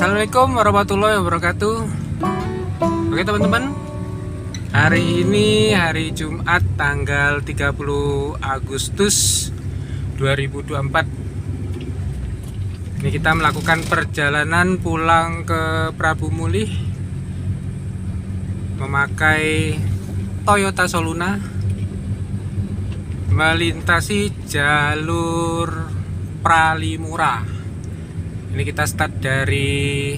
Assalamualaikum warahmatullahi wabarakatuh. Oke teman-teman, hari ini hari Jumat tanggal 30 Agustus 2024. Ini kita melakukan perjalanan pulang ke Prabu Mulih memakai Toyota Soluna, melintasi jalur Pralimura. Ini kita start dari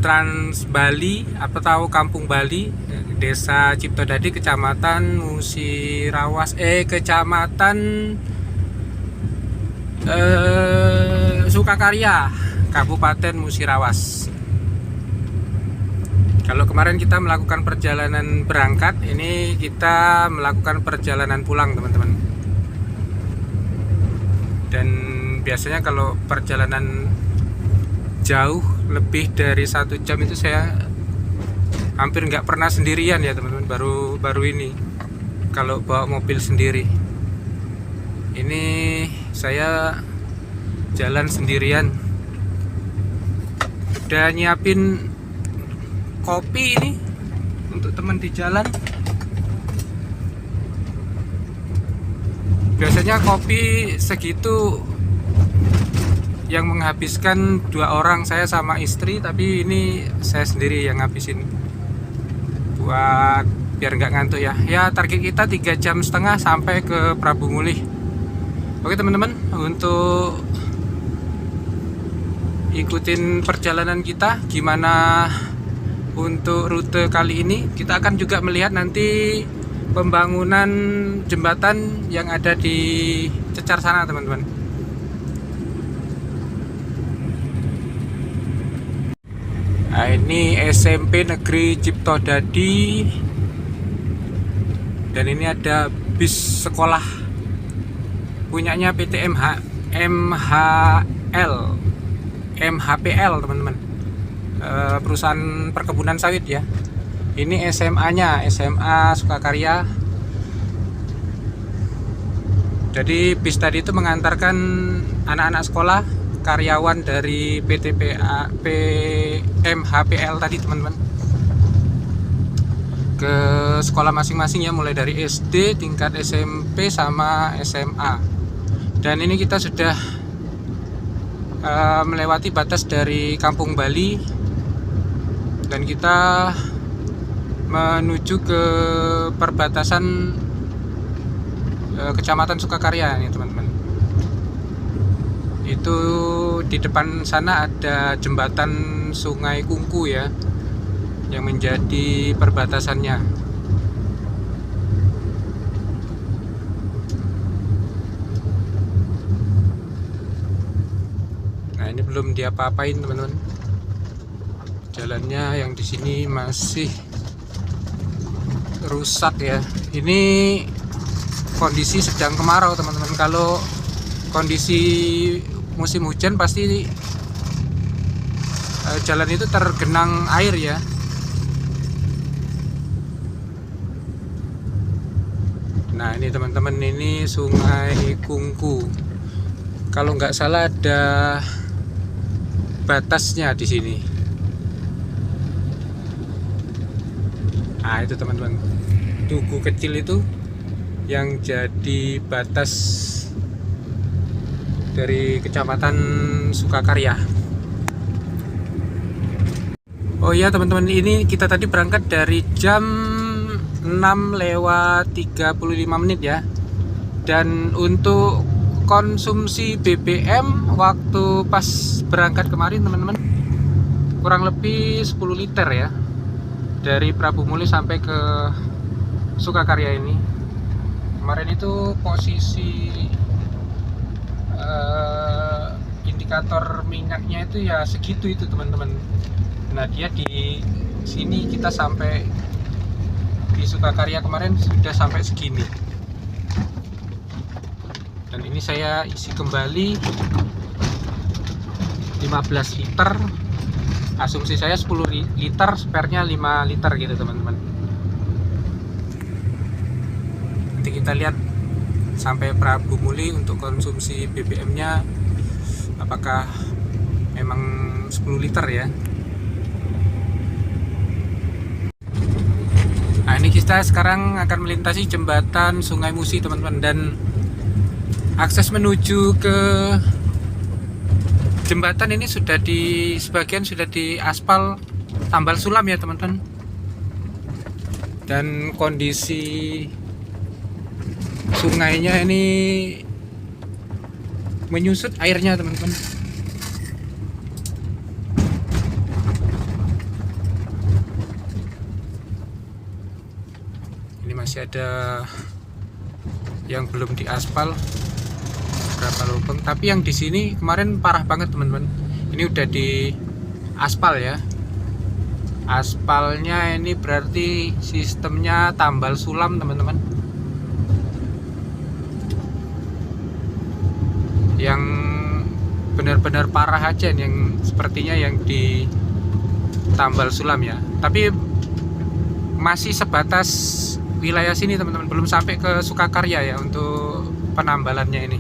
Trans Bali, apa tahu Kampung Bali, Desa Ciptodadi, Kecamatan Musirawas, Kecamatan Sukakarya, Kabupaten Musirawas. Kalau kemarin kita melakukan perjalanan berangkat, ini kita melakukan perjalanan pulang teman-teman. Dan biasanya kalau perjalanan jauh lebih dari 1 jam itu saya hampir nggak pernah sendirian ya teman-teman. Baru ini kalau bawa mobil sendiri. Ini saya jalan sendirian. Udah nyiapin kopi ini untuk teman di jalan. Biasanya kopi segitu yang menghabiskan 2 orang, saya sama istri, tapi ini saya sendiri yang ngabisin buat biar nggak ngantuk ya. Ya target kita 3,5 jam sampai ke Prabu Mulih. Oke teman-teman, untuk ikutin perjalanan kita gimana untuk rute kali ini. Kita akan juga melihat nanti pembangunan jembatan yang ada di cecar sana teman-teman. Nah, ini SMP Negeri Ciptodadi, dan ini ada bis sekolah punyanya PT MHPL teman-teman, perusahaan perkebunan sawit ya. Ini SMA-nya, SMA Sukakarya. Jadi bis tadi itu mengantarkan anak-anak sekolah, karyawan dari MHPL tadi teman-teman, ke sekolah masing-masing ya, mulai dari SD, tingkat SMP sama SMA. Dan ini kita sudah melewati batas dari Kampung Bali, dan kita menuju ke perbatasan Kecamatan Sukakarya nih teman-teman. Itu di depan sana ada jembatan Sungai Kungku ya, yang menjadi perbatasannya. Nah ini belum diapa-apain teman-teman. Jalannya yang di sini masih rusak ya. Ini kondisi sedang kemarau teman-teman. Kalau kondisi musim hujan pasti jalan itu tergenang air ya. Nah ini teman-teman, ini Sungai Kungku. Kalau nggak salah ada batasnya di sini. Nah itu teman-teman, tugu kecil itu yang jadi batas dari Kecamatan Sukakarya. Oh iya teman-teman, ini kita tadi berangkat dari jam 6:35 ya. Dan untuk konsumsi BBM waktu pas berangkat kemarin teman-teman, kurang lebih 10 liter ya, dari Prabu Mulih sampai ke Sukakarya ini. Kemarin itu posisi indikator minyaknya itu ya segitu itu teman-teman. Nah dia di sini kita sampai di Sukakarya kemarin sudah sampai segini. Dan ini saya isi kembali 15 liter. Asumsi saya 10 liter, spare-nya 5 liter gitu teman-teman. Nanti kita lihat sampai Prabu Mulih untuk konsumsi BBM-nya apakah memang 10 liter ya. Nah, ini kita sekarang akan melintasi jembatan Sungai Musi teman-teman, dan akses menuju ke jembatan ini sudah sebagian sudah diaspal tambal sulam ya teman-teman. Dan kondisi sungainya ini menyusut airnya teman-teman. Ini masih ada yang belum diaspal, berapa lubang, tapi yang di sini kemarin parah banget teman-teman. Ini udah diaspal ya. Aspalnya ini berarti sistemnya tambal sulam teman-teman. Yang benar-benar parah aja yang sepertinya yang di tambal sulam ya. Tapi masih sebatas wilayah sini teman-teman, belum sampai ke Sukakarya ya untuk penambalannya ini.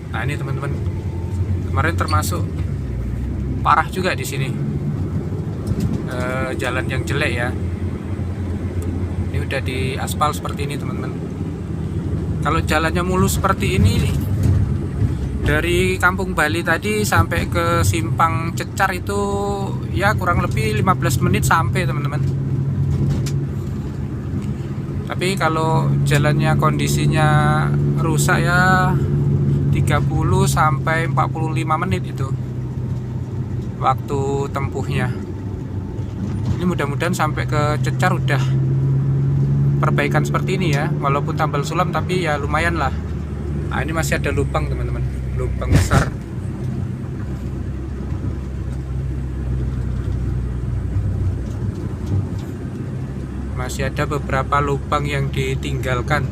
Nah ini teman-teman, kemarin termasuk parah juga di sini, jalan yang jelek ya. Ini udah diaspal seperti ini teman-teman. Kalau jalannya mulus seperti ini, dari Kampung Bali tadi sampai ke Simpang Cecar itu ya kurang lebih 15 menit sampai teman-teman. Tapi kalau jalannya kondisinya rusak ya 30 sampai 45 menit itu waktu tempuhnya. Ini mudah-mudahan sampai ke Cecar udah perbaikan seperti ini ya, walaupun tambal sulam tapi ya lumayan lah. Nah, ini masih ada lubang teman-teman, lubang besar. Masih ada beberapa lubang yang ditinggalkan.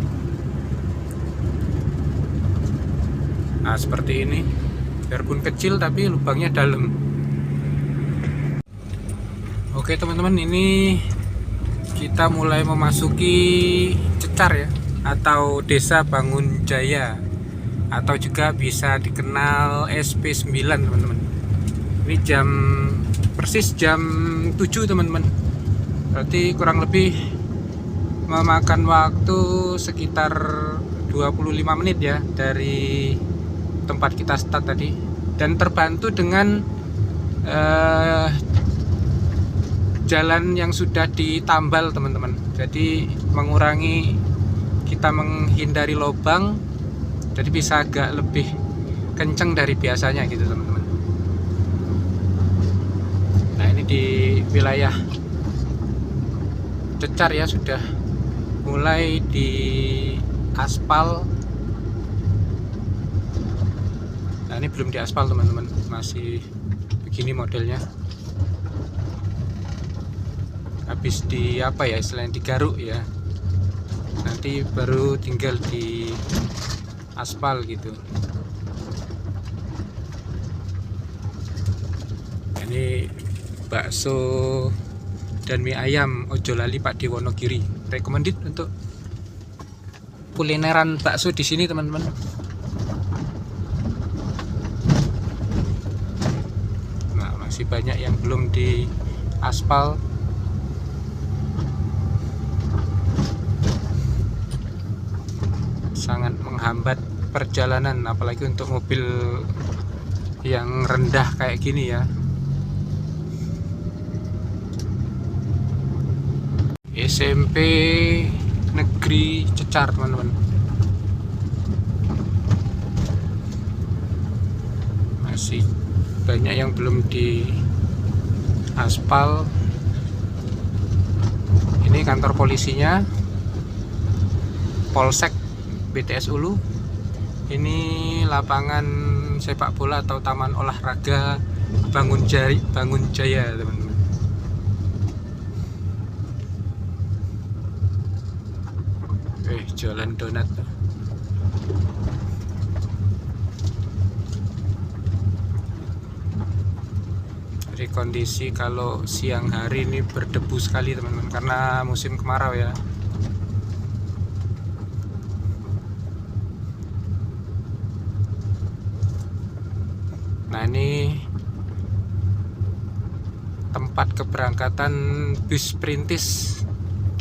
Nah seperti ini, biarpun kecil tapi lubangnya dalam. Oke teman-teman, ini kita mulai memasuki Cecar ya, atau Desa Bangun Jaya, atau juga bisa dikenal SP9 teman-teman. Ini persis jam 7 teman-teman. Berarti kurang lebih memakan waktu sekitar 25 menit ya dari tempat kita start tadi. Dan terbantu dengan jalan yang sudah ditambal teman-teman, jadi mengurangi, kita menghindari lubang, jadi bisa agak lebih kenceng dari biasanya gitu teman-teman. Nah ini di wilayah Cecar ya, sudah mulai di aspal. Nah ini belum diaspal teman-teman, masih begini modelnya. Habis di apa ya, selain digaruk ya, nanti baru tinggal di aspal gitu. Ini bakso dan mie ayam Ojo Lali Pak Wonogiri, recommended untuk kulineran bakso di sini teman-teman. Nah masih banyak yang belum di aspal. Sangat menghambat perjalanan, apalagi untuk mobil yang rendah kayak gini ya. SMP Negeri Cecar teman-teman. Masih banyak yang belum di aspal. Ini kantor polisinya, Polsek BTS Ulu. Ini lapangan sepak bola atau taman olahraga Bangun Jaya teman-teman. Jualan donat. Jadi kondisi kalau siang hari ini berdebu sekali teman-teman, karena musim kemarau ya. Nah, ini tempat keberangkatan bus Perintis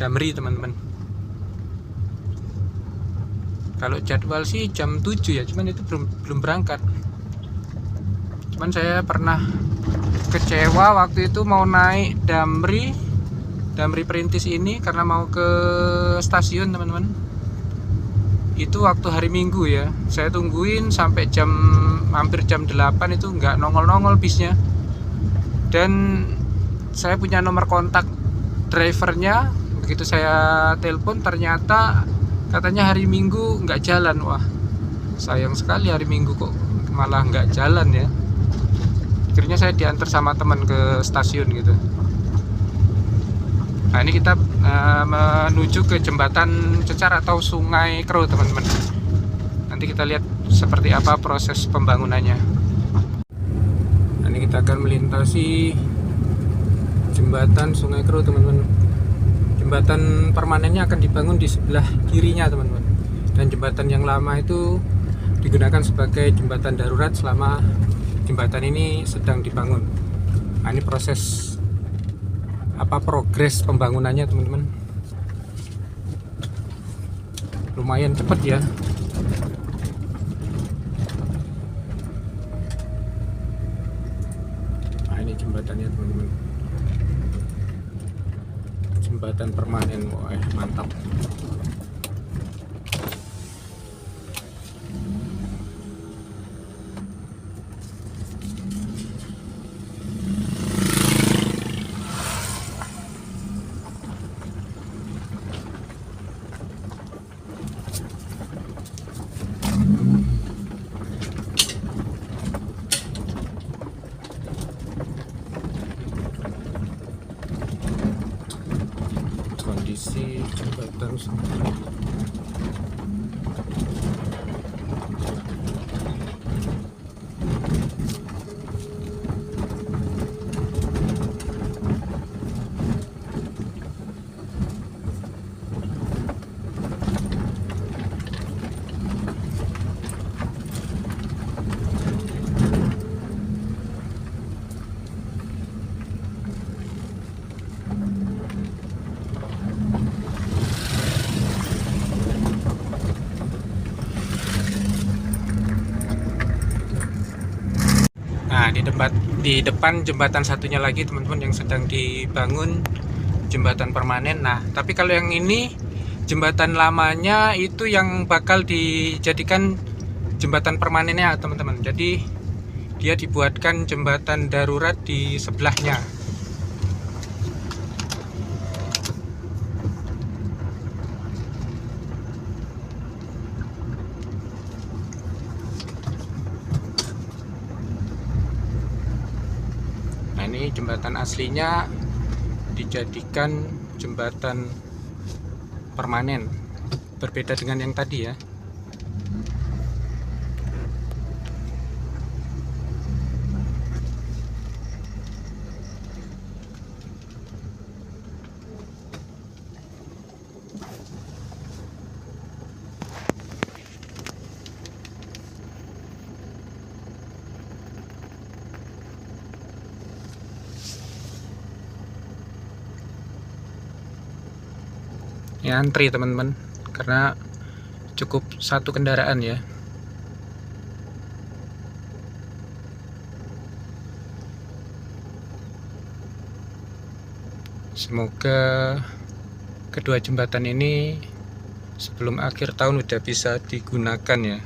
Damri, teman-teman. Kalau jadwal sih jam 7 ya, cuman itu belum berangkat. Cuman saya pernah kecewa waktu itu mau naik Damri Perintis ini karena mau ke stasiun, teman-teman. Itu waktu hari Minggu ya. Saya tungguin sampai hampir jam 8 itu nggak nongol-nongol bisnya. Dan saya punya nomor kontak drivernya. Begitu saya telepon, ternyata katanya hari Minggu nggak jalan. Wah, sayang sekali, hari Minggu kok malah nggak jalan ya. Akhirnya saya diantar sama teman ke stasiun gitu. Nah, ini kita menuju ke jembatan Cecar atau Sungai Kero, teman-teman. Nanti kita lihat seperti apa proses pembangunannya. Nah, ini kita akan melintasi jembatan Sungai Kero, teman-teman. Jembatan permanennya akan dibangun di sebelah kirinya, teman-teman. Dan jembatan yang lama itu digunakan sebagai jembatan darurat selama jembatan ini sedang dibangun. Nah, ini proses progres pembangunannya, teman-teman. Lumayan cepat ya. Nah, ini jembatannya, teman-teman. Jembatan permanen, wah mantap. Kondisi jembatan Sungai. Nah, di depan jembatan satunya lagi, teman-teman, yang sedang dibangun jembatan permanen. Nah, tapi kalau yang ini jembatan lamanya itu yang bakal dijadikan jembatan permanennya, teman-teman. Jadi dia dibuatkan jembatan darurat di sebelahnya. Nah, ini jembatan aslinya dijadikan jembatan permanen, berbeda dengan yang tadi ya. Ya, antri, teman-teman, karena cukup satu kendaraan ya. Semoga kedua jembatan ini sebelum akhir tahun udah bisa digunakan ya.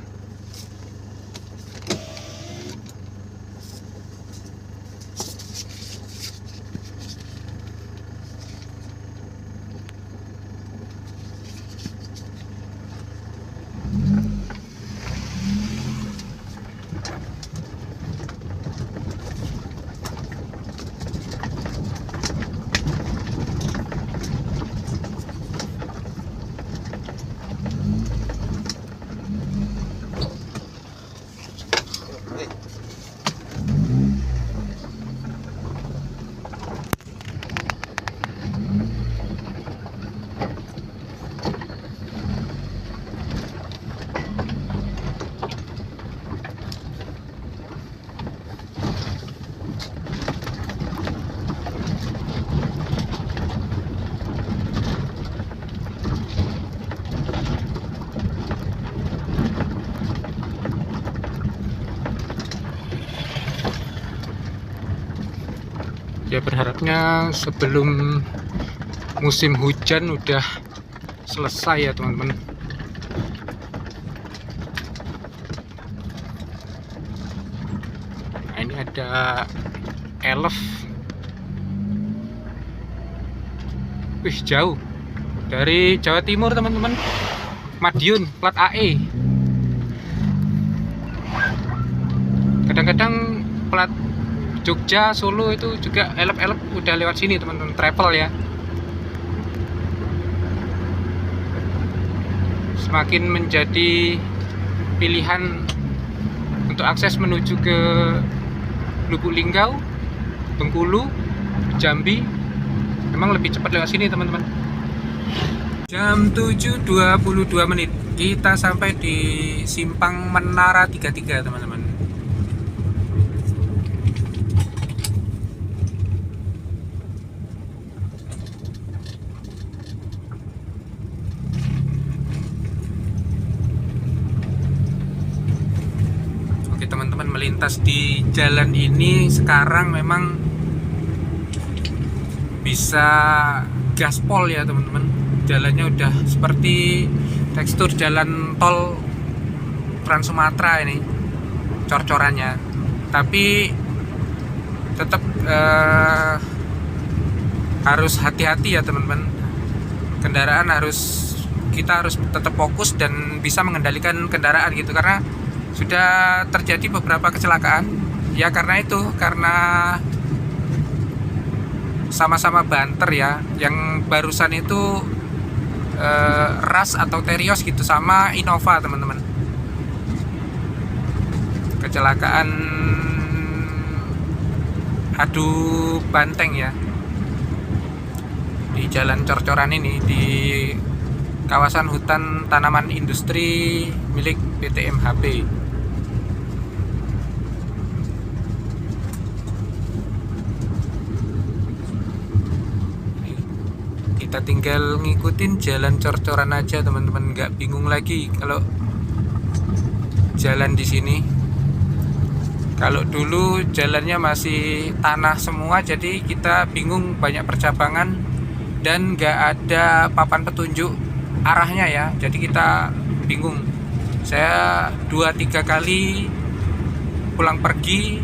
berharapnya sebelum musim hujan udah selesai ya teman-teman. Nah, ini ada elf. Wih, jauh dari Jawa Timur teman-teman. Madiun plat AE. Kadang-kadang plat Jogja, Solo itu juga elf-elf udah lewat sini teman-teman, travel ya. Semakin menjadi pilihan untuk akses menuju ke Lubuk Linggau, Bengkulu, Jambi, memang lebih cepat lewat sini teman-teman. Jam 7.22 menit kita sampai di Simpang Menara 33 teman-teman. Oke teman-teman, melintas di jalan ini sekarang memang bisa gaspol ya teman-teman. Jalannya udah seperti tekstur jalan tol Trans Sumatera ini, cor-corannya. Tapi tetap harus hati-hati ya teman-teman. Kendaraan kita harus tetap fokus dan bisa mengendalikan kendaraan gitu, karena sudah terjadi beberapa kecelakaan ya, karena sama-sama banter ya. Yang barusan itu Ras atau Terios gitu sama Innova teman-teman. Kecelakaan adu banteng ya di jalan cor-coran ini, di kawasan hutan tanaman industri milik PT MHP. Kita tinggal ngikutin jalan cor-coran aja teman-teman, nggak bingung lagi kalau jalan di sini. Kalau dulu jalannya masih tanah semua, jadi kita bingung, banyak percabangan dan nggak ada papan petunjuk arahnya ya, jadi kita bingung. Saya 2-3 kali pulang pergi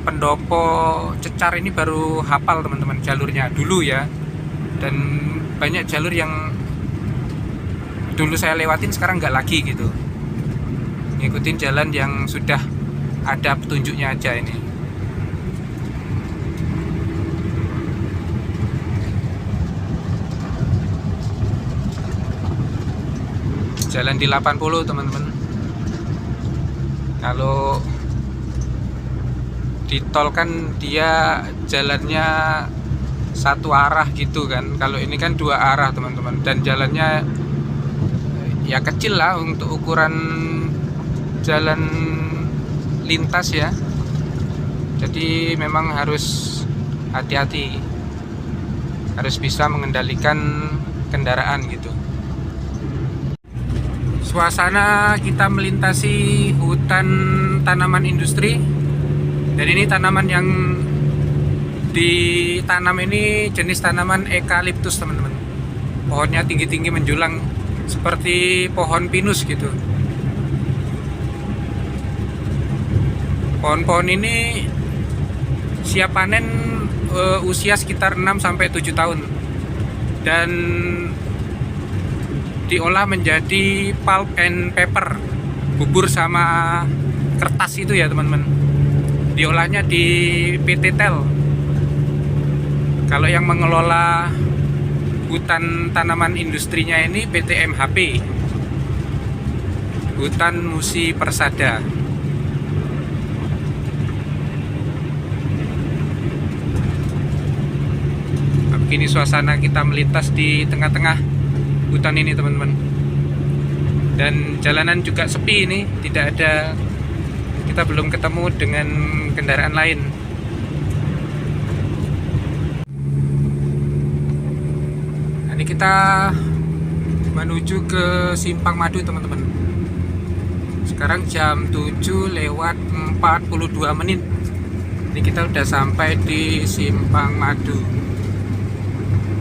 pendopo Cecar ini baru hafal teman-teman jalurnya dulu ya. Dan banyak jalur yang dulu saya lewatin sekarang nggak lagi gitu. Ngikutin jalan yang sudah ada petunjuknya aja ini. Jalan di 80 teman-teman. Kalau di tol kan dia jalannya satu arah gitu kan, kalau ini kan dua arah teman-teman, dan jalannya ya kecil lah untuk ukuran jalan lintas ya, jadi memang harus hati-hati, harus bisa mengendalikan kendaraan gitu. Suasana kita melintasi hutan tanaman industri, dan ini tanaman yang ditanam ini jenis tanaman eukaliptus teman-teman. Pohonnya tinggi-tinggi menjulang seperti pohon pinus gitu. Pohon-pohon ini siap panen usia sekitar 6-7 tahun dan diolah menjadi pulp and paper, bubur sama kertas itu ya teman-teman. Diolahnya di PT TEL. Kalau yang mengelola hutan tanaman industrinya ini PT MHP, Hutan Musi Persada. Begini suasana kita melintas di tengah-tengah hutan ini teman-teman. Dan jalanan juga sepi ini, tidak ada, kita belum ketemu dengan kendaraan lain. Ini kita menuju ke Simpang Madu teman-teman. Sekarang jam 7 lewat 42 menit. Ini kita udah sampai di Simpang Madu.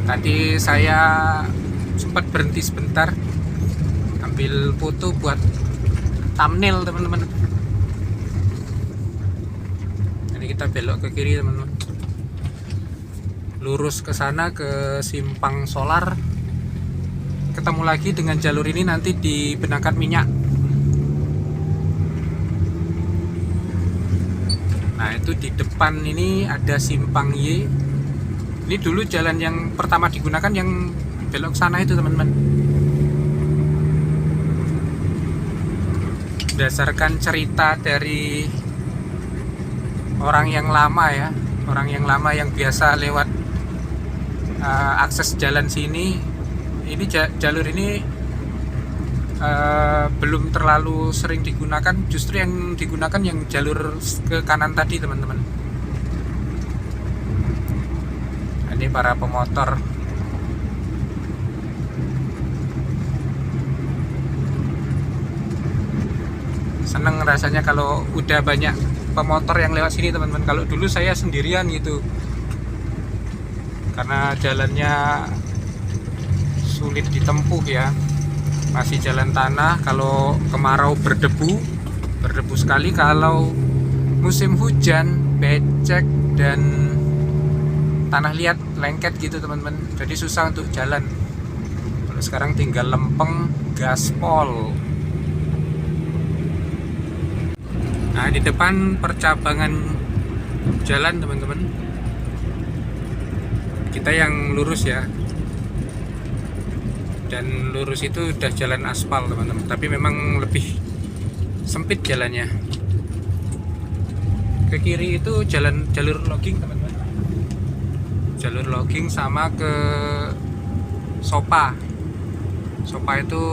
Tadi saya sempat berhenti sebentar ambil foto buat thumbnail teman-teman. Ini kita belok ke kiri teman-teman, lurus ke sana ke Simpang Solar. Ketemu lagi dengan jalur ini nanti di Benangkat Minyak. Nah itu di depan ini ada Simpang Y. Ini dulu jalan yang pertama digunakan yang belok sana itu teman-teman. Berdasarkan cerita dari orang yang lama ya, orang yang lama yang biasa lewat akses jalan sini, ini jalur ini belum terlalu sering digunakan. Justru yang digunakan yang jalur ke kanan tadi teman-teman. Ini para pemotor. Seneng rasanya kalau udah banyak pemotor yang lewat sini teman-teman. Kalau dulu saya sendirian gitu, karena jalannya sulit ditempuh ya, masih jalan tanah. Kalau kemarau berdebu sekali. Kalau musim hujan becek dan tanah liat, lengket gitu teman-teman, jadi susah untuk jalan. Kalau sekarang tinggal lempeng gaspol. Nah di depan percabangan jalan teman-teman, kita yang lurus ya, dan lurus itu udah jalan aspal teman-teman, tapi memang lebih sempit jalannya. Ke kiri itu jalur logging teman-teman, jalur logging sama ke Sopa itu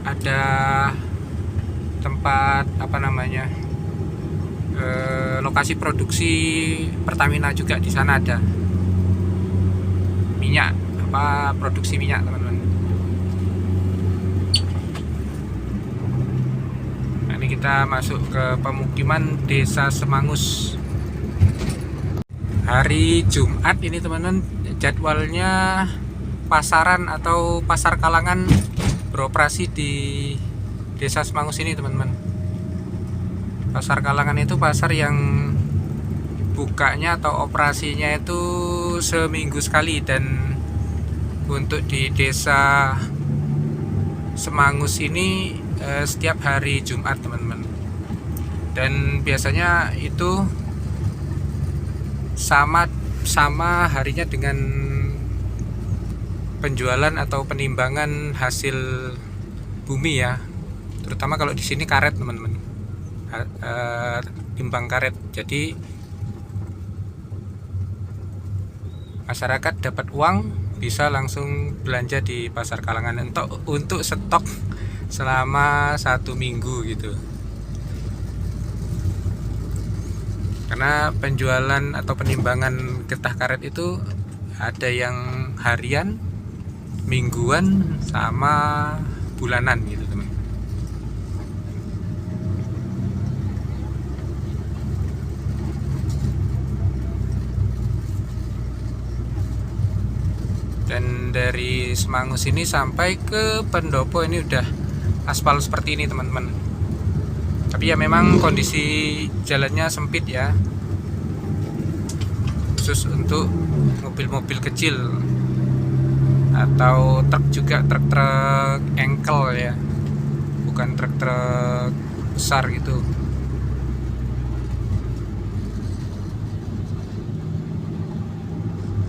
ada tempat apa namanya, lokasi produksi Pertamina juga di sana, ada minyak, produksi minyak teman-teman. Nah, ini kita masuk ke pemukiman Desa Semangus. Hari Jumat ini teman-teman, jadwalnya pasaran atau pasar kalangan beroperasi di Desa Semangus ini teman-teman. Pasar kalangan itu pasar yang bukanya atau operasinya itu seminggu sekali, dan untuk di Desa Semangus ini setiap hari Jumat teman-teman. Dan biasanya itu sama harinya dengan penjualan atau penimbangan hasil bumi ya, terutama kalau di sini karet teman-teman, timbang karet. Jadi masyarakat dapat uang, bisa langsung belanja di pasar kalangan untuk stok selama 1 minggu gitu. Karena penjualan atau penimbangan getah karet itu ada yang harian, mingguan, sama bulanan gitu teman. Dan dari Semangus ini sampai ke Pendopo ini udah aspal seperti ini teman-teman. Tapi ya memang kondisi jalannya sempit ya, khusus untuk mobil-mobil kecil atau truk juga, truk-truk engkel ya, bukan truk-truk besar gitu.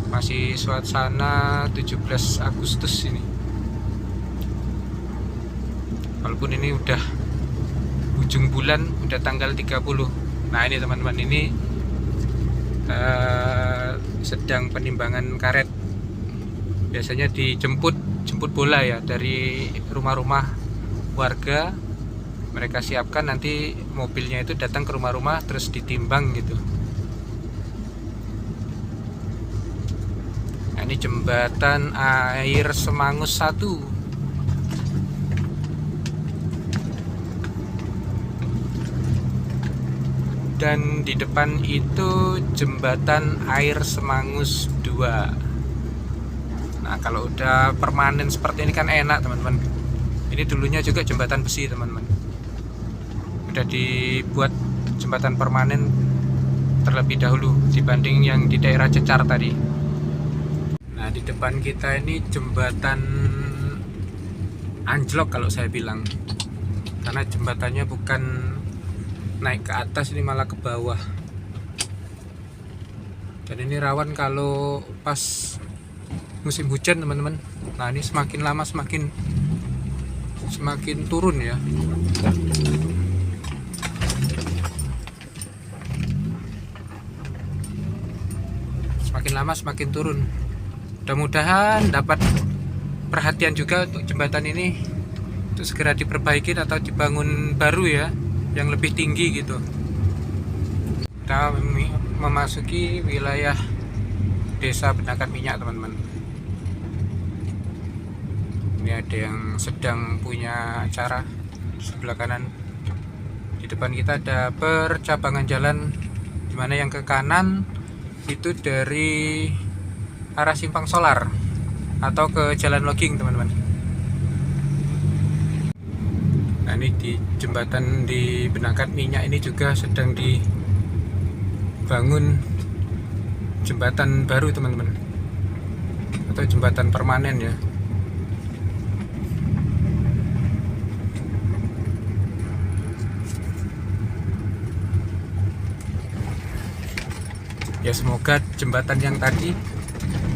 Masih suasana 17 Agustus ini, walaupun ini udah ujung bulan, udah tanggal 30. Nah ini teman-teman, ini sedang penimbangan karet. Biasanya dijemput bola ya dari rumah-rumah warga, mereka siapkan, nanti mobilnya itu datang ke rumah-rumah terus ditimbang gitu. Nah, ini jembatan air Semangus 1. dan di depan itu jembatan Air Semangus 2. Nah, kalau udah permanen seperti ini kan enak, teman-teman. Ini dulunya juga jembatan besi, teman-teman. Udah dibuat jembatan permanen terlebih dahulu dibanding yang di daerah Cecar tadi. Nah, di depan kita ini jembatan anjlok kalau saya bilang, karena jembatannya bukan naik ke atas, ini malah ke bawah. Dan ini rawan kalau pas musim hujan, teman-teman. Nah, ini semakin lama semakin turun ya. Semakin lama semakin turun. Mudah-mudahan dapat perhatian juga untuk jembatan ini, untuk segera diperbaiki atau dibangun baru ya, yang lebih tinggi gitu. Kita memasuki wilayah desa Benakan Minyak, teman-teman. Ini ada yang sedang punya acara di sebelah kanan. Di depan kita ada percabangan jalan, dimana yang ke kanan itu dari arah Simpang Solar atau ke Jalan Logging, teman-teman. Nah, ini di jembatan di Benakan Minyak ini juga sedang dibangun jembatan baru, teman-teman, atau jembatan permanen ya. Ya, semoga jembatan yang tadi,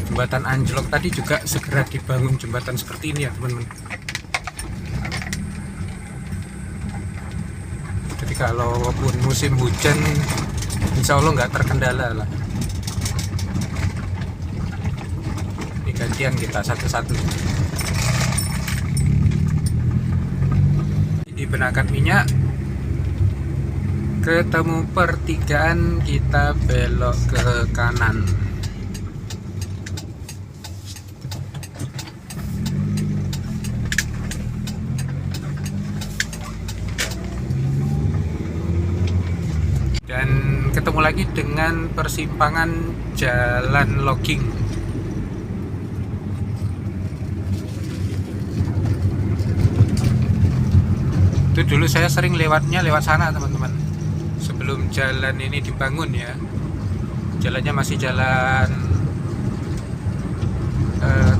jembatan anjlok tadi, juga segera dibangun jembatan seperti ini ya, teman-teman. Jadi kalaupun musim hujan, insya Allah nggak terkendala lah. Ini gantian kita satu-satu. Di Benakan Minyak ketemu pertigaan, kita belok ke kanan. Dan ketemu lagi dengan persimpangan Jalan Logging. Itu dulu saya sering lewatnya lewat sana, teman-teman, sebelum jalan ini dibangun ya. Jalannya masih jalan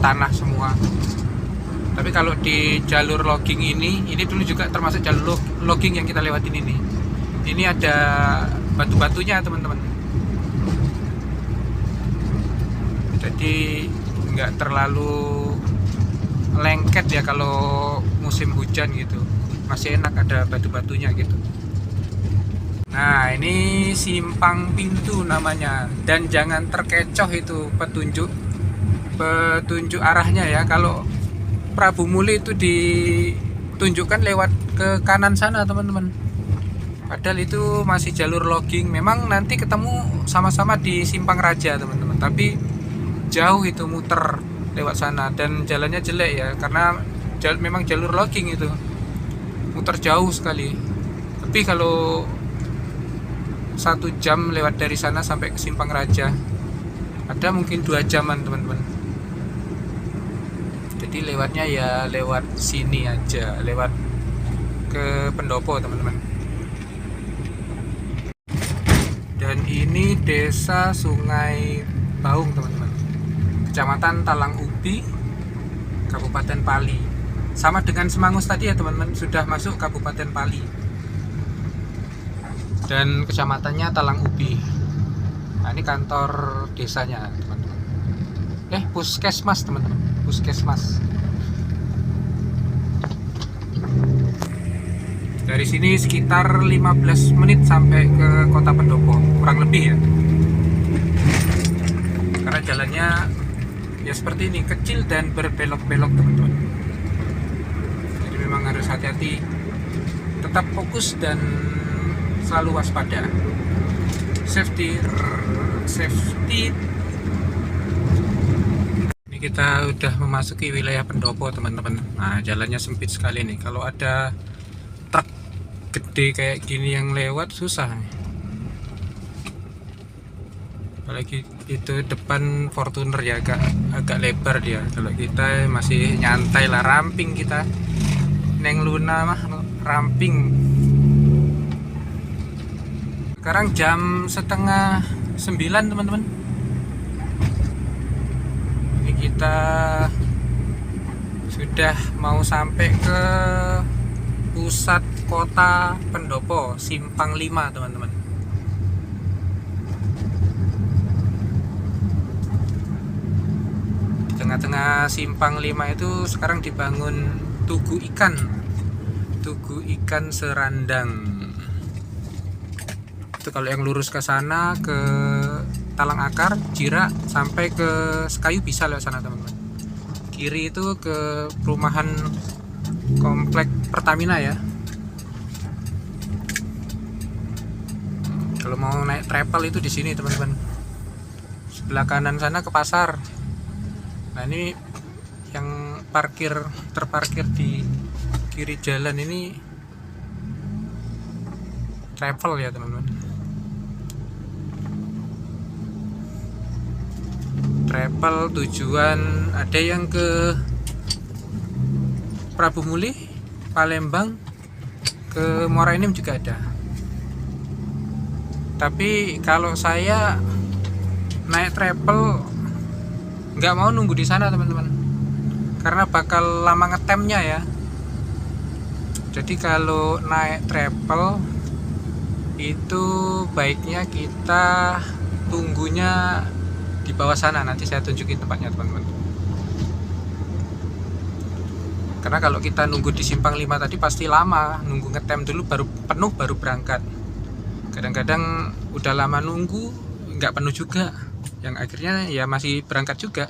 tanah semua. Tapi kalau di jalur logging ini dulu juga termasuk jalur logging yang kita lewatin ini. Ini ada batu-batunya, teman-teman. Jadi nggak terlalu lengket ya kalau musim hujan gitu. Masih enak, ada batu-batunya gitu. Nah, ini simpang pintu namanya, dan jangan terkecoh itu petunjuk arahnya ya. Kalau Prabu Muli itu ditunjukkan lewat ke kanan sana, teman-teman. Padahal itu masih jalur logging. Memang nanti ketemu sama-sama di Simpang Raja, teman-teman. Tapi jauh itu, muter lewat sana, dan jalannya jelek ya, karena memang jalur logging itu. Muter jauh sekali. Tapi kalau 1 jam lewat dari sana sampai ke Simpang Raja, ada mungkin 2 jaman, teman-teman. Jadi lewatnya ya lewat sini aja, lewat ke Pendopo, teman-teman. Dan ini desa Sungai Baung, teman-teman, Kecamatan Talang Ubi, Kabupaten Pali. Sama dengan Semangus tadi ya, teman-teman, sudah masuk Kabupaten Pali. Dan kecamatannya Talang Ubi. Nah, ini kantor desanya, teman-teman. Puskesmas, teman-teman, puskesmas. Dari sini sekitar 15 menit sampai ke Kota Pendopo, kurang lebih ya. Karena jalannya ya seperti ini, kecil dan berbelok-belok, teman-teman. Jadi memang harus hati-hati, tetap fokus dan selalu waspada. Safety. Ini kita udah memasuki wilayah Pendopo, teman-teman. Nah, jalannya sempit sekali nih. Kalau ada truk gede kayak gini yang lewat, susah nih. Apalagi itu depan Fortuner ya, agak lebar dia. Kalau kita masih nyantai lah, ramping kita. Neng Luna mah ramping. Sekarang jam setengah 9 teman-teman. Ini kita sudah mau sampai ke pusat kota Pendopo, Simpang 5 teman-teman. Di tengah-tengah Simpang 5 itu sekarang dibangun Tugu Ikan Serandang. Itu kalau yang lurus ke sana ke Talang Akar, Jirak sampai ke Sekayu bisa lewat sana teman-teman. Kiri itu ke perumahan komplek Pertamina ya. Kalau mau naik travel itu di sini teman-teman. Sebelah kanan sana ke pasar. Nah ini yang terparkir di kiri jalan ini travel ya teman-teman. Travel tujuan ada yang ke Prabu Muli, Palembang, ke Muara Enim juga ada. Tapi kalau saya naik travel nggak mau nunggu di sana teman-teman, karena bakal lama ngetemnya ya. Jadi kalau naik travel itu baiknya kita tunggunya di bawah sana, nanti saya tunjukin tempatnya teman-teman. Karena kalau kita nunggu di Simpang 5 tadi pasti lama, nunggu ngetem dulu baru penuh baru berangkat. Kadang-kadang udah lama nunggu nggak penuh juga, yang akhirnya ya masih berangkat juga.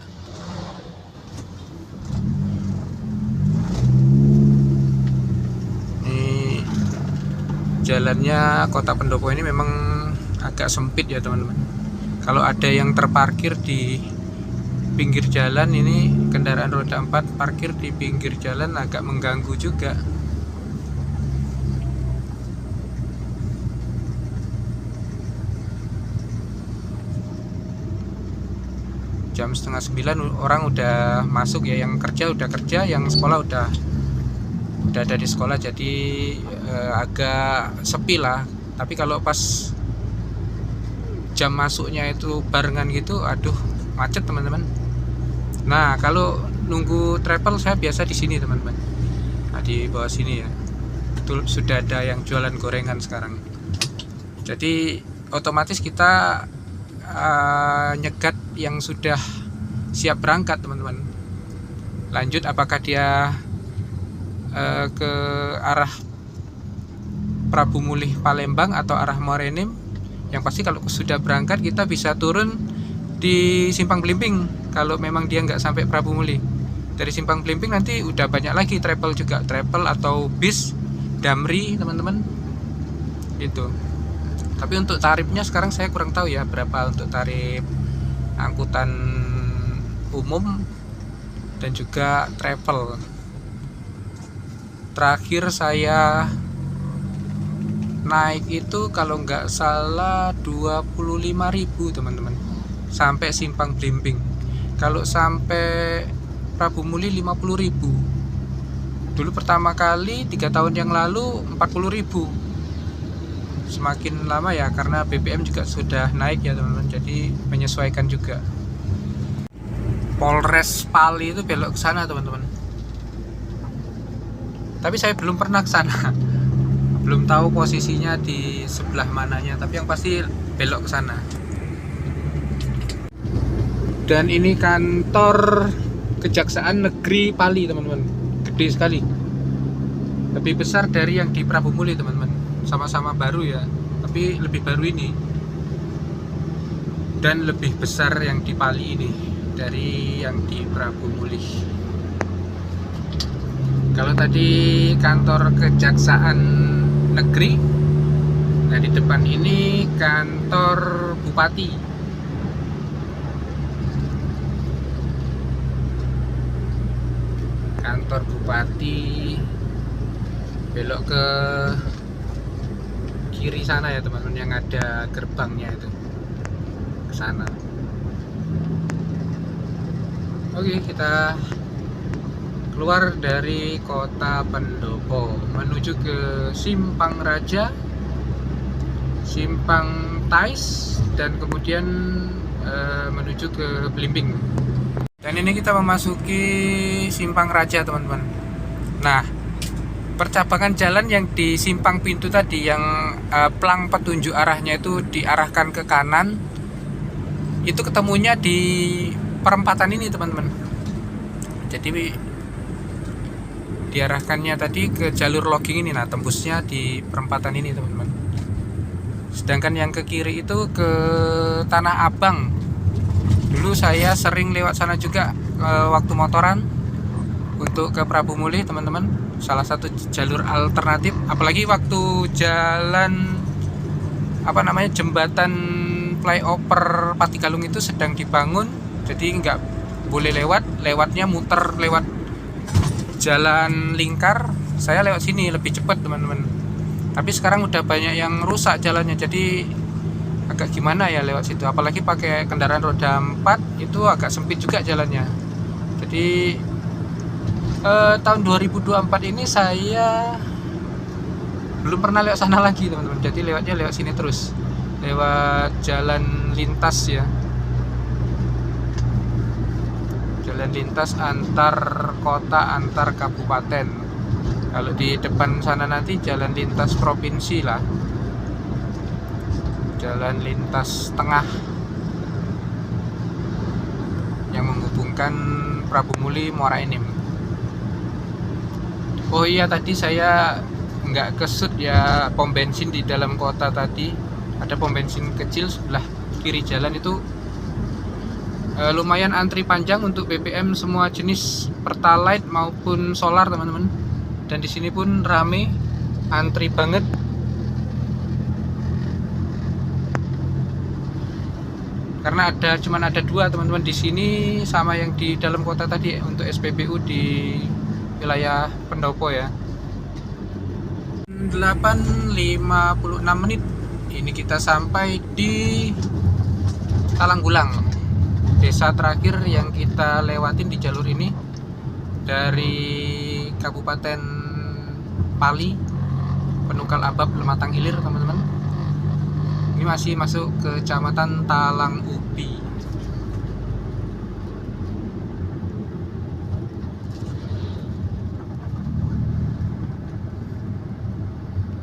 Ini jalannya Kota Pendopo ini memang agak sempit ya teman-teman. Kalau ada yang terparkir di pinggir jalan, ini kendaraan roda 4 parkir di pinggir jalan agak mengganggu juga. Jam setengah 9 orang udah masuk ya, yang kerja udah kerja, yang sekolah udah ada di sekolah, jadi agak sepi lah. Tapi kalau pas jam masuknya itu barengan gitu, aduh macet teman-teman. Nah kalau nunggu travel saya biasa di sini teman-teman. Nah, di bawah sini ya, itu sudah ada yang jualan gorengan sekarang. Jadi otomatis kita nyegat yang sudah siap berangkat teman-teman. Lanjut apakah dia ke arah Prabu Mulih Palembang atau arah Muara Enim. Yang pasti kalau sudah berangkat kita bisa turun di Simpang Blimbing. Kalau memang dia nggak sampai Prabu Muli, dari Simpang Blimbing nanti udah banyak lagi travel juga, travel atau bis Damri teman-teman itu. Tapi untuk tarifnya sekarang saya kurang tahu ya berapa untuk tarif angkutan umum dan juga travel. Terakhir saya naik itu kalau nggak salah 25.000 teman-teman sampai Simpang Blimbing. Kalau sampai Prabu Muli 50.000. Dulu pertama kali 3 tahun yang lalu 40.000. Semakin lama ya karena BBM juga sudah naik ya teman-teman, jadi menyesuaikan juga. Polres Pali itu belok ke sana teman-teman. Tapi saya belum pernah ke sana. Belum tahu posisinya di sebelah mananya, tapi yang pasti belok ke sana. Dan ini kantor Kejaksaan Negeri Pali teman-teman, gede sekali, lebih besar dari yang di Prabu Muli teman-teman. Sama-sama baru ya, tapi lebih baru ini dan lebih besar yang di Pali ini dari yang di Prabu Muli. Kalau tadi kantor Kejaksaan Negeri, nah di depan ini kantor Bupati. Kantor Bupati belok ke kiri sana ya teman-teman, yang ada gerbangnya itu. sana. Oke, kita keluar dari kota Pendopo menuju ke Simpang Raja, Simpang Tais, dan kemudian menuju ke Blimbing. Dan ini kita memasuki Simpang Raja, teman-teman. Nah, percabangan jalan yang di simpang pintu tadi, yang plang petunjuk arahnya itu diarahkan ke kanan, itu ketemunya di perempatan ini, teman-teman. Jadi diarahkannya tadi ke jalur logging ini. Nah, tembusnya di perempatan ini, teman-teman. Sedangkan yang ke kiri itu ke Tanah Abang. Dulu saya sering lewat sana juga waktu motoran untuk ke Prabu Mulih, teman-teman. Salah satu jalur alternatif, apalagi waktu jalan jembatan flyover Patigalung itu sedang dibangun, jadi nggak boleh lewatnya muter lewat jalan lingkar. Saya lewat sini lebih cepat, teman-teman. Tapi sekarang udah banyak yang rusak jalannya, jadi agak gimana ya lewat situ, apalagi pakai kendaraan roda 4 itu agak sempit juga jalannya. Jadi tahun 2024 ini saya belum pernah lewat sana lagi, teman-teman. Jadi lewatnya lewat sini terus, lewat jalan lintas ya, jalan lintas antar kota, antar kabupaten. Kalau di depan sana nanti jalan lintas provinsi lah, jalan lintas tengah yang menghubungkan Prabu Muli Muara Enim. Oh iya, tadi saya nggak kesut ya pom bensin di dalam kota tadi. Ada pom bensin kecil sebelah kiri jalan itu, lumayan antri panjang untuk BBM semua jenis, Pertalite maupun solar, teman-teman. Dan di sini pun rame, antri banget. Karena cuman ada dua, teman-teman, di sini sama yang di dalam kota tadi untuk SPBU di wilayah Pendopo ya. 8.56 menit ini kita sampai di Talanggulang, desa terakhir yang kita lewatin di jalur ini dari Kabupaten Pali, Penukal Abab, Lematang Hilir, teman-teman. Ini masih masuk ke Kecamatan Talang Ubi.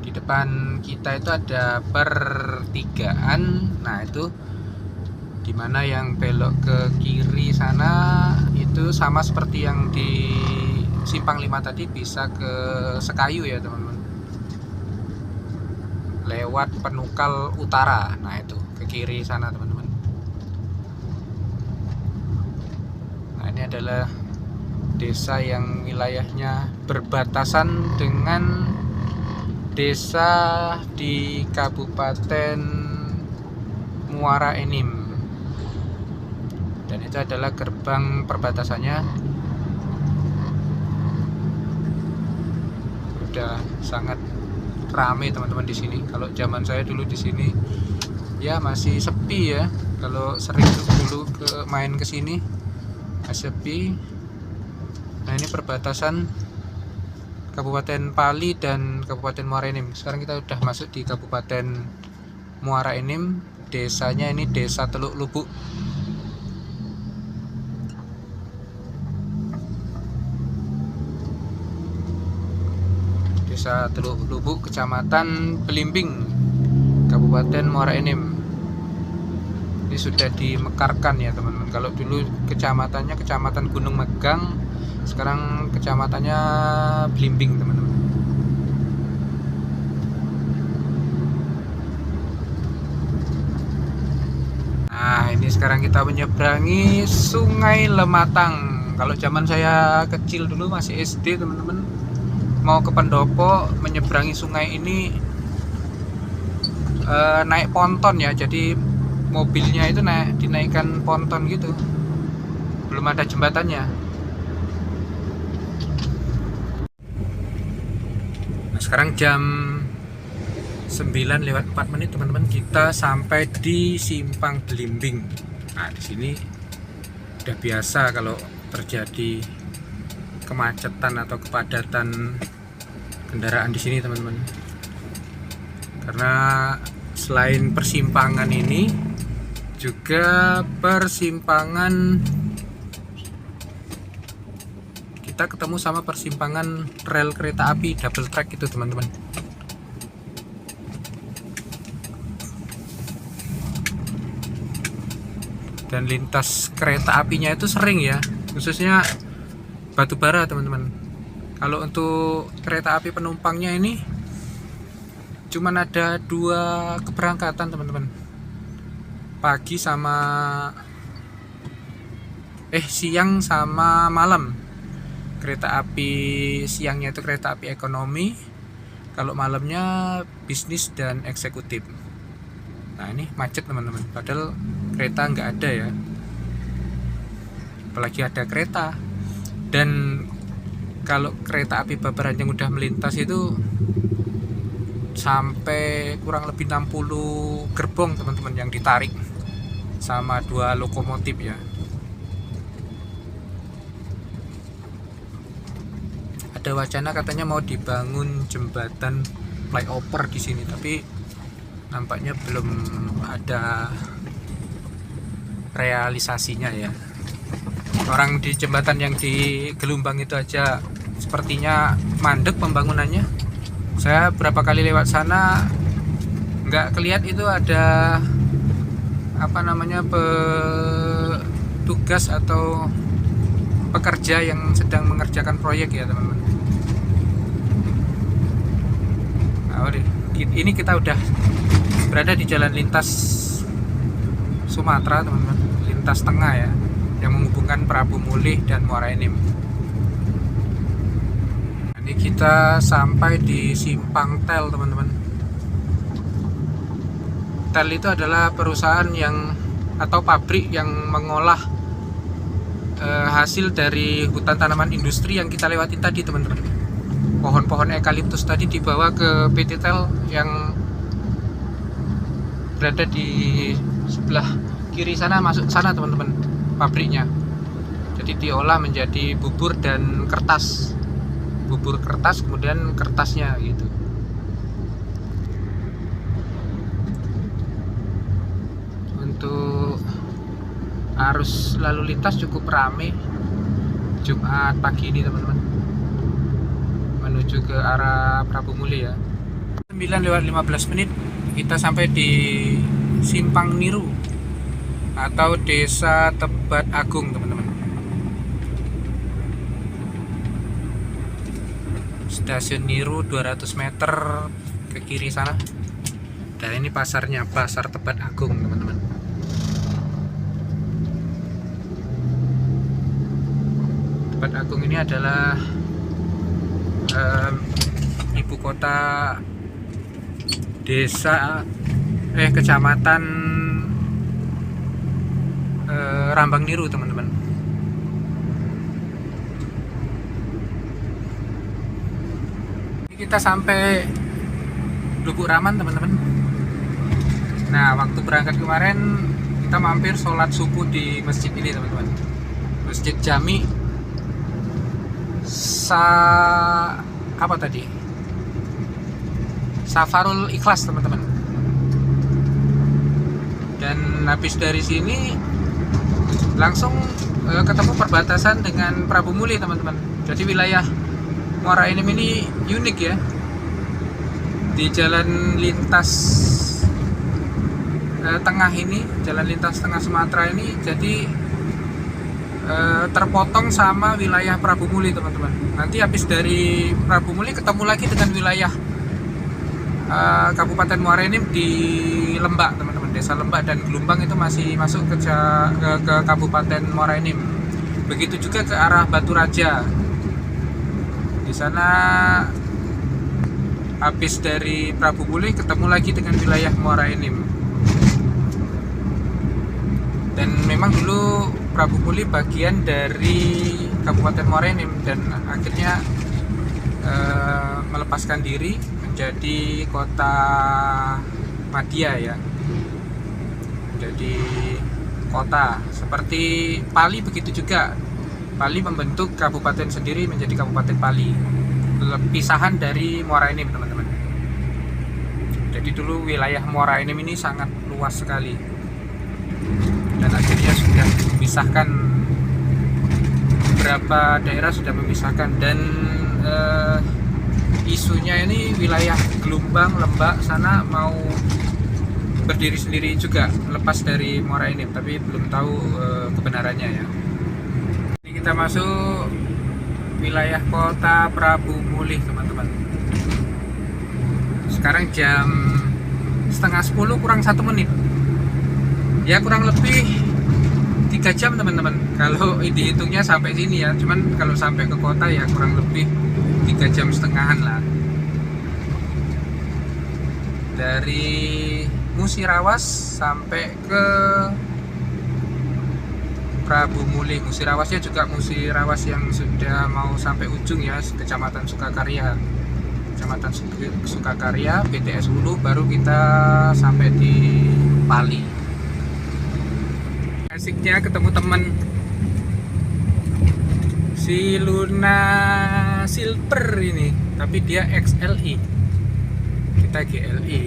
Di depan kita itu ada pertigaan. Nah, itu dimana yang belok ke kiri sana itu sama seperti yang di Simpang 5 tadi, bisa ke Sekayu ya, teman-teman. Lewat Penukal Utara. Nah, itu ke kiri sana, teman-teman. Nah, ini adalah desa yang wilayahnya berbatasan dengan desa di Kabupaten Muara Enim. Dan itu adalah gerbang perbatasannya. Udah sangat rame, teman-teman, di sini. Kalau zaman saya dulu di sini ya masih sepi ya. Kalau sering dulu main ke sini masih sepi. Nah, ini perbatasan Kabupaten Pali dan Kabupaten Muara Enim. Sekarang kita udah masuk di Kabupaten Muara Enim. Desanya ini Desa Teluk Lubuk. Desa Teluk Lubuk, Kecamatan Blimbing, Kabupaten Muara Enim. Ini sudah dimekarkan ya, teman-teman. Kalau dulu kecamatannya Kecamatan Gunung Megang, sekarang kecamatannya Blimbing, teman-teman. Nah, ini sekarang kita menyeberangi Sungai Lematang. Kalau zaman saya kecil dulu masih SD, teman-teman, mau ke Pendopo menyeberangi sungai ini naik ponton ya. Jadi mobilnya itu dinaikkan ponton gitu, belum ada jembatannya. Nah, sekarang jam 9:04 teman-teman, kita sampai di Simpang Belimbing. Nah, di sini udah biasa kalau terjadi kemacetan atau kepadatan kendaraan di sini teman-teman. Karena selain persimpangan ini juga persimpangan, kita ketemu sama persimpangan rel kereta api double track itu teman-teman. Dan lintas kereta apinya itu sering ya, khususnya batubara teman-teman. Kalau untuk kereta api penumpangnya ini cuman ada 2 keberangkatan teman-teman, pagi sama siang sama malam. Kereta api siangnya itu kereta api ekonomi, kalau malamnya bisnis dan eksekutif. Nah ini macet teman-teman, padahal kereta nggak ada ya, apalagi ada kereta. Dan kalau kereta api Babaran yang udah melintas itu sampai kurang lebih 60 gerbong teman-teman yang ditarik sama 2 lokomotif ya. Ada wacana katanya mau dibangun jembatan flyover di sini, tapi nampaknya belum ada realisasinya ya. Orang di jembatan yang di Gelombang itu aja sepertinya mandek pembangunannya. Saya berapa kali lewat sana nggak kelihat itu ada petugas atau pekerja yang sedang mengerjakan proyek ya teman-teman. Nah, ini kita udah berada di jalan lintas Sumatera teman-teman, lintas tengah ya, yang menghubungkan Prabu Mulih dan Muara Enim. Ini kita sampai di Simpang Tel teman-teman. Tel itu adalah perusahaan yang atau pabrik yang mengolah hasil dari hutan tanaman industri yang kita lewati tadi teman-teman. Pohon-pohon eukaliptus tadi dibawa ke PT Tel yang berada di sebelah kiri sana, masuk sana teman-teman, pabriknya. Jadi diolah menjadi bubur dan kertas. Bubur kertas, kemudian kertasnya gitu. Untuk arus lalu lintas cukup ramai Jumat pagi ini teman-teman, menuju ke arah Prabu Mulih ya. 9:15 kita sampai di Simpang Niru atau Desa Tebat Agung teman-teman. Stasiun Niru 200 meter ke kiri sana. Dan ini pasarnya, Pasar Tebat Agung teman-teman. Tebat Agung ini adalah ibu kota desa kecamatan Rambang Niru teman-teman. Kita sampai Lubuk Raman teman-teman. Nah waktu berangkat kemarin kita mampir sholat subuh di masjid ini teman-teman, Masjid Jami Safarul Ikhlas teman-teman. Dan habis dari sini langsung ketemu perbatasan dengan Prabu Mulih teman-teman. Jadi wilayah Muara Enim ini unik ya. Di jalan lintas tengah ini, jalan lintas tengah Sumatera ini, jadi terpotong sama wilayah Prabu Mulih teman-teman. Nanti habis dari Prabu Mulih ketemu lagi dengan wilayah Kabupaten Muara Enim di Lembak teman-teman. Desa Lembak dan Gelombang itu masih masuk ke Kabupaten Muara Enim. Begitu juga ke arah Batu Raja. Di sana habis dari Prabu Mulih ketemu lagi dengan wilayah Muara Enim. Dan memang dulu Prabu Mulih bagian dari Kabupaten Muara Enim dan akhirnya melepaskan diri menjadi kota madya ya, menjadi kota seperti Pali. Begitu juga Pali membentuk kabupaten sendiri menjadi Kabupaten Pali, pisahan dari Muara Enim teman-teman. Jadi dulu wilayah Muara Enim ini sangat luas sekali, dan akhirnya sudah memisahkan, beberapa daerah sudah memisahkan. Dan isunya ini wilayah Gelombang, Lembak sana mau berdiri sendiri juga, lepas dari Muara Enim, tapi belum tahu kebenarannya ya. Ini kita masuk wilayah kota Prabu Mulih teman-teman. Sekarang jam setengah 10 kurang 1 menit ya, kurang lebih 3 jam teman-teman kalau dihitungnya sampai sini ya. Cuman kalau sampai ke kota ya kurang lebih 3 jam setengahan lah. Dari Musirawas sampai ke Prabu Mulih. Musirawasnya juga Musirawas yang sudah mau sampai ujung ya, Kecamatan Sukakarya. Kecamatan Sukakarya, BTS Hulu, baru kita sampai di Pali. Asiknya ketemu temen, si Luna Silver ini, tapi dia XLI, kita GLI.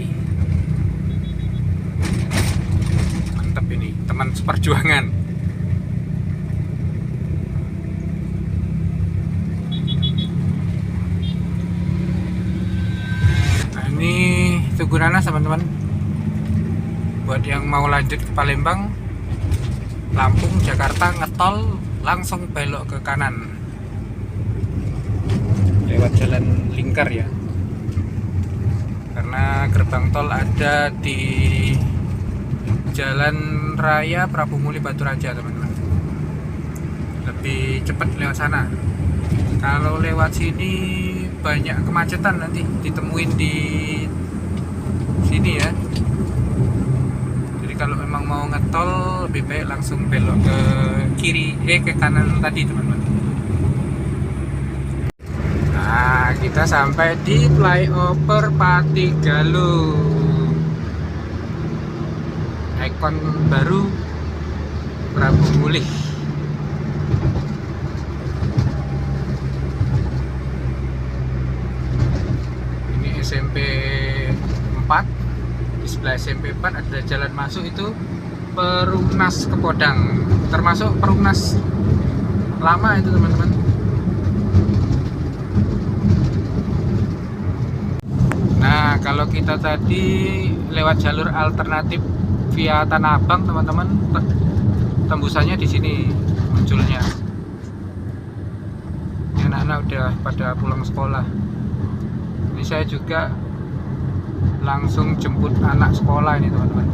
Mantap ini, teman seperjuangan. Nah ini Tugu Nanas teman-teman, buat yang mau lanjut ke Palembang, Lampung, Jakarta, ngetol langsung belok ke kanan lewat jalan lingkar ya, karena gerbang tol ada di Jalan Raya Prabu Mulih Batu Raja teman-teman. Lebih cepat lewat sana. Kalau lewat sini banyak kemacetan, nanti ditemuin di sini ya. Kalau memang mau ngetol lebih baik langsung belok ke kiri, ke kanan tadi teman-teman. Nah kita sampai di flyover Patigaluh, ikon baru Prabu Mulih. Ini SMP 4. Sebelah SMP 4 ada jalan masuk, itu Perumnas Kepodang, termasuk Perumnas lama itu teman-teman. Nah kalau kita tadi lewat jalur alternatif via Tanah Abang teman-teman, tembusannya di sini munculnya. Ini anak-anak udah pada pulang sekolah. Ini saya juga langsung jemput anak sekolah ini teman-teman.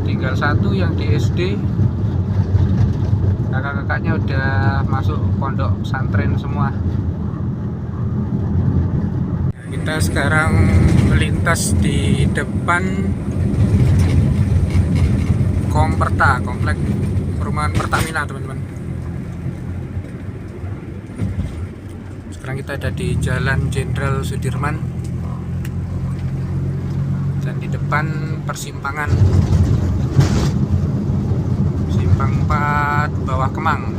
Tinggal satu yang di SD, kakak-kakaknya udah masuk pondok pesantren semua. Kita sekarang melintas di depan Komperta, komplek perumahan Pertamina teman-teman. Sekarang kita ada di Jalan Jenderal Sudirman, dan di depan persimpangan Simpang 4 Bawah Kemang.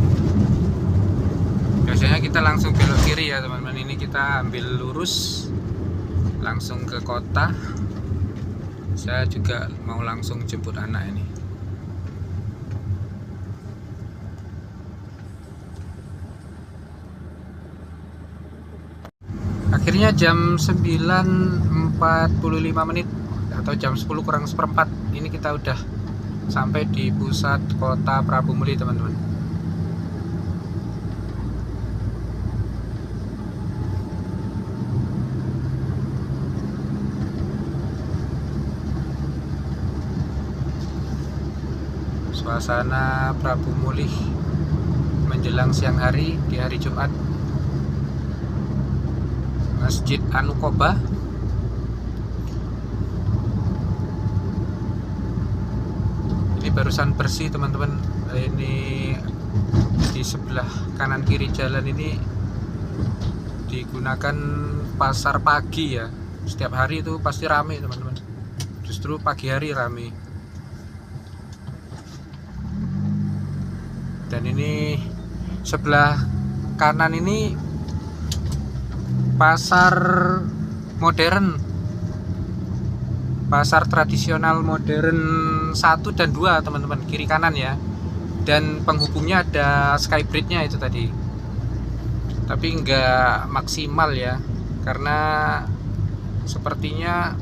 Biasanya kita langsung belok kiri ya teman-teman. Ini kita ambil lurus langsung ke kota. Saya juga mau langsung jemput anak ini. Akhirnya jam 9.45 menit atau jam 10 kurang seperempat ini kita udah sampai di pusat kota Prabu Mulih teman-teman. Suasana Prabu Mulih menjelang siang hari di hari Jumat. Masjid Anukoba. Ini barusan bersih teman-teman. Ini di sebelah kanan kiri jalan ini digunakan pasar pagi ya. Setiap hari itu pasti rame teman-teman, justru pagi hari rame. Dan ini sebelah kanan ini pasar modern, pasar tradisional modern 1 dan 2 teman-teman, kiri kanan ya. Dan penghubungnya ada Skybridge-nya itu tadi, tapi enggak maksimal ya, karena sepertinya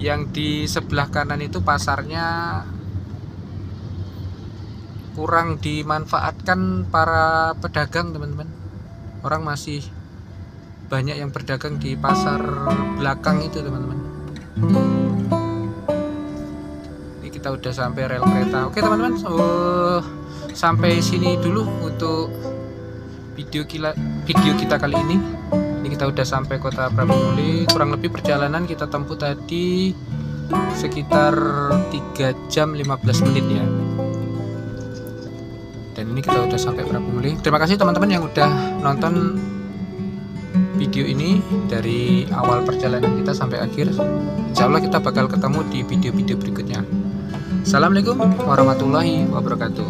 yang di sebelah kanan itu pasarnya kurang dimanfaatkan para pedagang teman-teman. Orang masih banyak yang berdagang di pasar belakang itu teman-teman. Ini kita udah sampai rel kereta. Oke teman-teman, sampai sini dulu untuk video kita kali ini. Ini kita udah sampai kota Prabumuli. Kurang lebih perjalanan kita tempuh tadi sekitar 3 jam 15 menit ya. Dan ini kita udah sampai Prabumuli. Terima kasih teman-teman yang udah nonton video ini dari awal perjalanan kita sampai akhir. Insya Allah kita bakal ketemu di video-video berikutnya. Assalamualaikum warahmatullahi wabarakatuh.